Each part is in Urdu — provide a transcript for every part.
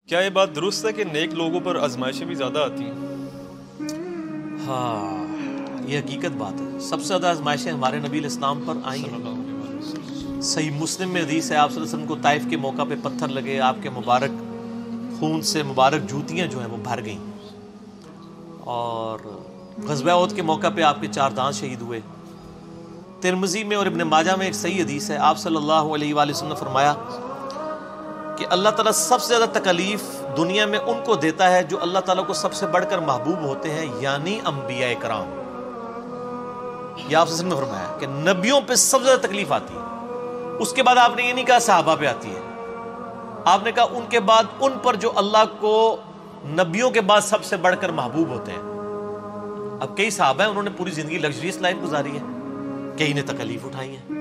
کیا یہ بات درست ہے کہ نیک لوگوں پر آزمائشیں بھی زیادہ آتی ہیں؟ ہاں، یہ حقیقت بات ہے۔ سب سے زیادہ آزمائشیں ہمارے نبی علیہ السلام پر آئی ہیں۔ صحیح مسلم میں حدیث ہے، آپ صلی اللہ علیہ وسلم کو طائف کے موقع پہ پتھر لگے، آپ کے مبارک خون سے مبارک جوتیاں جو ہیں وہ بھر گئیں، اور غزوہ احد کے موقع پہ آپ کے 4 دانت شہید ہوئے۔ ترمذی میں اور ابن ماجہ میں ایک صحیح حدیث ہے، آپ صلی اللہ علیہ وآلہ وسلم نے فرمایا کہ اللہ تعالیٰ سب سے زیادہ تکلیف دنیا میں ان کو دیتا ہے جو اللہ تعالیٰ کو سب سے بڑھ کر محبوب ہوتے ہیں، یعنی انبیاء کرام۔ یہ آپ نے فرمایا کہ نبیوں پہ سب سے زیادہ تکلیف آتی ہے۔ اس کے بعد آپ نے یہ نہیں کہا صحابہ پہ آتی ہے، آپ نے کہا ان کے بعد ان پر جو اللہ کو نبیوں کے بعد سب سے بڑھ کر محبوب ہوتے ہیں۔ اب کئی صحابہ ہیں، انہوں نے پوری زندگی لگژریس لائف گزاری ہے، کئی نے تکلیف اٹھائی ہیں،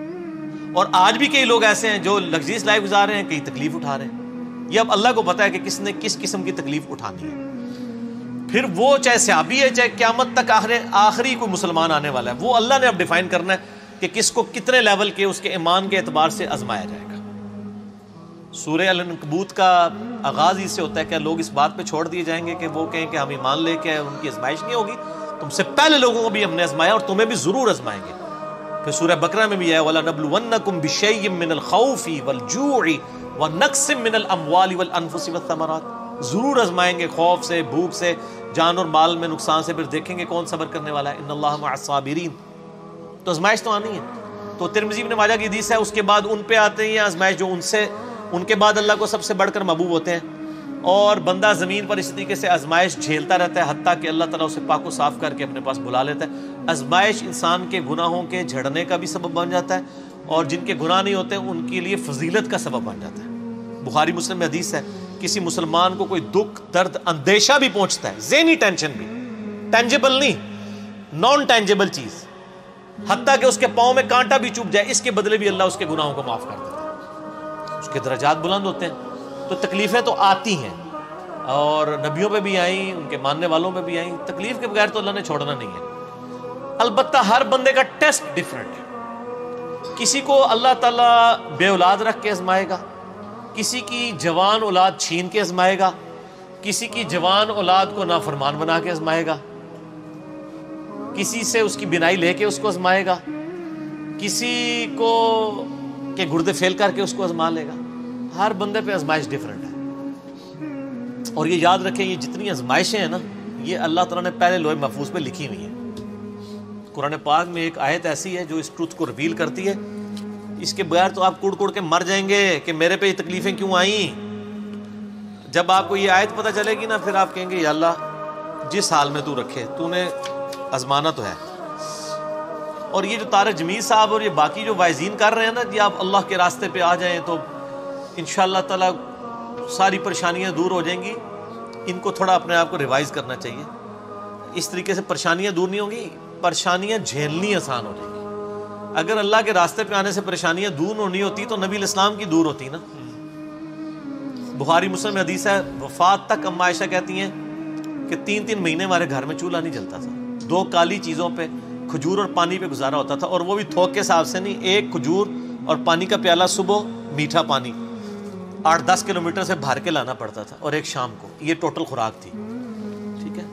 اور آج بھی کئی لوگ ایسے ہیں جو لگژریس لائف گزار رہے ہیں، کئی تکلیف اٹھا رہے ہیں۔ یہ اب اللہ کو پتا ہے کہ کس نے کس قسم کی تکلیف اٹھانی ہے۔ پھر وہ چاہے صحابی ہے، چاہے قیامت تک آخری کوئی مسلمان آنے والا ہے، وہ اللہ نے اب ڈیفائن کرنا ہے کہ کس کو کتنے لیول کے اس کے ایمان کے اعتبار سے آزمایا جائے گا۔ سورہ العنکبوت کا آغاز اس سے ہوتا ہے کہ لوگ اس بات پہ چھوڑ دیے جائیں گے کہ وہ کہیں کہ ہم ایمان لے کے ان کی آزمائش نہیں ہوگی، تم سے پہلے لوگوں کو بھی ہم نے آزمایا اور تمہیں بھی ضرور آزمائیں گے۔ پھر سورہ بقرہ میں بھی ہے وَلَنَبْلُوَنَّكُمْ بِشَيْءٍ مِّنَ الْخَوْفِ وَالْجُوعِ وَنَقْصٍ مِّنَ الْأَمْوَالِ وَالْأَنفُسِ وَالثَّمَرَاتِ، ضرور آزمائیں گے، خوف سے، بھوک سے، جان اور مال میں نقصان سے، پھر دیکھیں گے کون صبر کرنے والا ہے۔ ان اللہ مع الصابرین، تو آزمائش تو آنی ہے۔ تو ترمذی ابن ماجہ کی حدیث ہے، اس کے بعد ان پہ آتے ہیں آزمائش جو ان کے بعد اللہ کو سب سے بڑھ کر محبوب ہوتے ہیں، اور بندہ زمین پر اس طریقے سے آزمائش جھیلتا رہتا ہے حتیٰ کہ اللہ تعالیٰ اسے پاک و صاف کر کے اپنے پاس بلا لیتا ہے۔ آزمائش انسان کے گناہوں کے جھڑنے کا بھی سبب بن جاتا ہے، اور جن کے گناہ نہیں ہوتے ان کے لیے فضیلت کا سبب بن جاتا ہے۔ بخاری مسلم میں حدیث ہے، کسی مسلمان کو کوئی دکھ، درد، اندیشہ بھی پہنچتا ہے، ذہنی ٹینشن بھی، ٹینجیبل نہیں، نان ٹینجیبل چیز، حتیٰ کہ اس کے پاؤں میں کانٹا بھی چوب جائے، اس کے بدلے بھی اللہ اس کے گناہوں کو معاف کر دیتا ہے، اس کے درجات بلند ہوتے ہیں۔ تو تکلیفیں تو آتی ہیں، اور نبیوں پہ بھی آئیں، ان کے ماننے والوں پہ بھی آئیں، تکلیف کے بغیر تو اللہ نے چھوڑنا نہیں ہے۔ البتہ ہر بندے کا ٹیسٹ ڈیفرنٹ ہے، کسی کو اللہ تعالیٰ بے اولاد رکھ کے آزمائے گا، کسی کی جوان اولاد چھین کے آزمائے گا، کسی کی جوان اولاد کو نافرمان بنا کے آزمائے گا، کسی سے اس کی بینائی لے کے اس کو آزمائے گا، کسی کو کے گردے فیل کر کے اس کو آزما لے گا۔ ہر بندے پہ آزمائش ڈیفرنٹ ہے، اور یہ یاد رکھیں یہ جتنی آزمائشیں ہیں نا، یہ اللہ تعالیٰ نے پہلے لوح محفوظ پہ لکھی ہوئی ہیں۔ قرآن پاک میں ایک آیت ایسی ہے جو اس ٹروتھ کو ریویل کرتی ہے، اس کے بغیر تو آپ کڑ کڑ کے مر جائیں گے کہ میرے پہ یہ تکلیفیں کیوں آئیں۔ جب آپ کو یہ آیت پتہ چلے گی نا، پھر آپ کہیں گے یا اللہ جس حال میں تو رکھے، تو نے آزمانا تو ہے۔ اور یہ جو طارق جمیل صاحب اور یہ باقی جو وائزین کر رہے ہیں نا، یہ آپ اللہ کے راستے پہ آ جائیں تو انشاءاللہ تعالیٰ ساری پریشانیاں دور ہو جائیں گی۔ ان کو تھوڑا اپنے آپ کو ریوائز کرنا چاہیے، اس طریقے سے پریشانیاں دور نہیں ہوں گی، پریشانیاں جھیلنی آسان ہو جائیں گی۔ اگر اللہ کے راستے پہ آنے سے پریشانیاں دور نہیں ہوتی تو نبی علیہ السلام کی دور ہوتی نا۔ بخاری مسلم میں حدیث ہے، وفات تک اما عائشہ کہتی ہیں کہ 3 مہینے ہمارے گھر میں چولہا نہیں جلتا تھا، 2 کالی چیزوں پہ، کھجور اور پانی پہ گزارا ہوتا تھا، اور وہ بھی تھوک کے حساب سے نہیں، 1 کھجور اور پانی کا پیالہ صبح، میٹھا پانی 8-10 کلومیٹر سے بھر کے لانا پڑتا تھا، اور ایک شام کو، یہ ٹوٹل خوراک تھی، ٹھیک ہے۔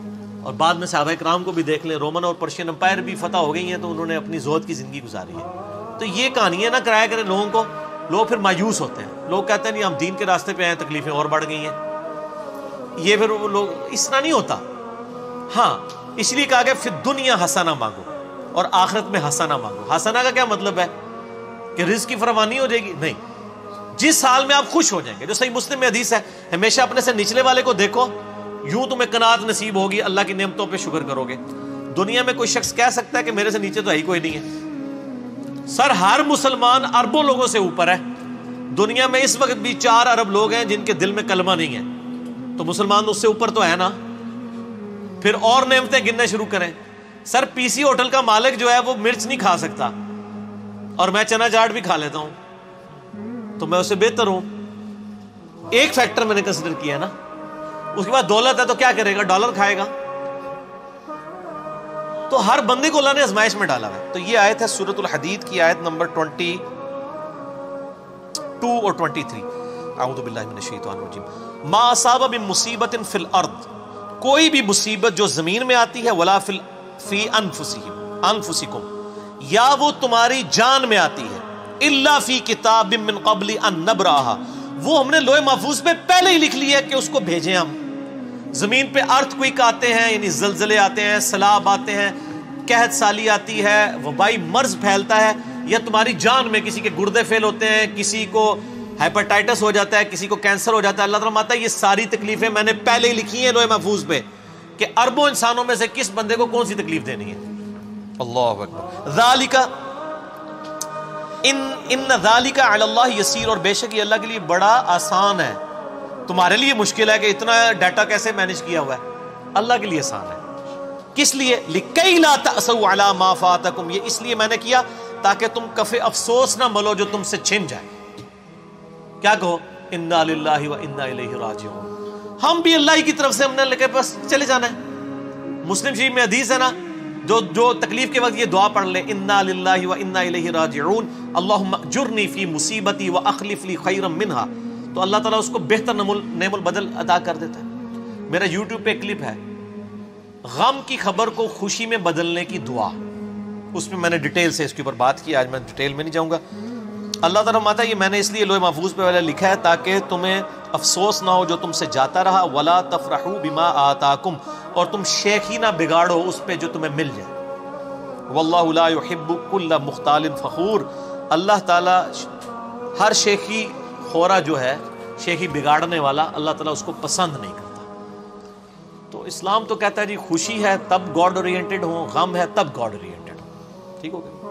اور بعد میں صحابہ کرام کو بھی دیکھ لیں، رومن اور پرشین امپائر بھی فتح ہو گئی ہیں تو انہوں نے اپنی زہد کی زندگی گزاری ہے۔ تو یہ کہانیاں نہ کرایا کریں لوگوں کو، لوگ پھر مایوس ہوتے ہیں، لوگ کہتے ہیں نہیں ہم دین کے راستے پہ آئے، تکلیفیں اور بڑھ گئی ہیں۔ یہ پھر وہ لوگ اس طرح نہیں ہوتا۔ ہاں، اس لیے کہا کہ فی الدنیا حسنہ مانگو اور آخرت میں حسنہ مانگو۔ حسنہ کا کیا مطلب ہے کہ رزق کی فراوانی ہو جائے گی؟ نہیں، جس حال میں آپ خوش ہو جائیں گے۔ جو صحیح مسلم میں حدیث ہے، ہمیشہ اپنے سے نچلے والے کو دیکھو، یوں تمہیں قناعت نصیب ہوگی، اللہ کی نعمتوں پہ شکر کرو گے۔ دنیا میں کوئی شخص کہہ سکتا ہے کہ میرے سے نیچے تو ہی کوئی نہیں ہے؟ سر ہر مسلمان اربوں لوگوں سے اوپر ہے۔ دنیا میں اس وقت بھی 4 ارب لوگ ہیں جن کے دل میں کلمہ نہیں ہے، تو مسلمان اس سے اوپر تو ہے نا۔ پھر اور نعمتیں گننے شروع کریں۔ سر پی سی ہوٹل کا مالک جو ہے وہ مرچ نہیں کھا سکتا، اور میں چنا چاٹ بھی کھا لیتا ہوں، تو میں اس سے بہتر ہوں۔ ایک فیکٹر میں نے کنسیڈر کیا نا۔ اس کے بعد دولت ہے تو کیا کرے گا؟ ڈالر کھائے گا۔ تو ہر بندے کو اللہ نے آزمائش میں ڈالا ہے۔ تو یہ آیت ہے سورۃ الحدید کی آیت نمبر 22 اور 23۔ اعوذ باللہ من الشیطان الرجیم. ما اصاب من مصیبت فی الارض، کوئی بھی مصیبت جو زمین میں آتی ہے، ولا فی انفسکم، یا وہ تمہاری جان میں آتی ہے، الا فی کتاب من قبل ان نبرأھا، وہ ہم نے لوح محفوظ پہ پہلے ہی لکھ لیا ہے کہ اس کو بھیجیں ہم. زمین پہ ارتھ کوئک آتے ہیں، یعنی زلزلے آتے ہیں، سیلاب آتے ہیں، قحط سالی آتی ہے، وبائی مرض پھیلتا ہے، یا تمہاری جان میں کسی کے گردے فیل ہوتے ہیں، کسی کو ہیپاٹائٹس ہو جاتا ہے، کسی کو کینسر ہو جاتا ہے. اللہ تعالیٰ ماتا ہے یہ ساری تکلیفیں میں نے پہلے ہی لکھی ہیں لوح محفوظ پہ کہ اربوں انسانوں میں سے کس بندے کو کون سی تکلیف دینی ہے. اللہ اکبر. ذالک ان ذالک علی اللہ یسیر، اور بے شک یہ اللہ کے لیے بڑا آسان ہے. تمہارے لیے مشکل ہے کہ اتنا ڈیٹا کیسے مینج کیا ہوا ہے، اللہ کے لیے آسان ہے. کس لیے؟ لکی لا تأسوا علی ما فاتکم، یہ اس لیے میں نے کیا تاکہ تم کف افسوس نہ ملو جو تم سے چھن جائے. کیا کہو؟ انا للہ و انا الیہ راجعون، ہم بھی اللہ ہی کی طرف سے، ہم نے لے بس چلے جانا ہے. مسلم شریف میں حدیث ہے نا، جو تکلیف کے وقت یہ دعا پڑھ لے، انا للہ و انا الیہ راجعون اللہم اجرنی فی مصیبتی و اخلف لی خیرا منہا، تو اللہ تعالیٰ اس کو بہتر نعم البدل عطا کر دیتا ہے. میرا یوٹیوب پہ ایک کلپ ہے، غم کی خبر کو خوشی میں بدلنے کی دعا، اس میں نے ڈیٹیل سے اس کے اوپر بات کی، آج میں ڈیٹیل میں نہیں جاؤں گا. اللہ تعالیٰ ماتا یہ میں نے اس لیے لوح محفوظ پہ والا لکھا ہے تاکہ تمہیں افسوس نہ ہو جو تم سے جاتا رہا، ولا تفرحوا بما آتاکم، اور تم شیخی نہ بگاڑو اس پہ جو تمہیں مل جائے. واللہ لا يحب كل مختال فخور، اللہ تعالیٰ ہر شیخی خورا جو ہے، شیخی بگاڑنے والا، اللہ تعالیٰ اس کو پسند نہیں کرتا. تو اسلام تو کہتا ہے جی خوشی ہے تب گاڈ اورینٹڈ ہوں، غم ہے تب گاڈ اورینٹڈ ہوں. ٹھیک ہو گیا.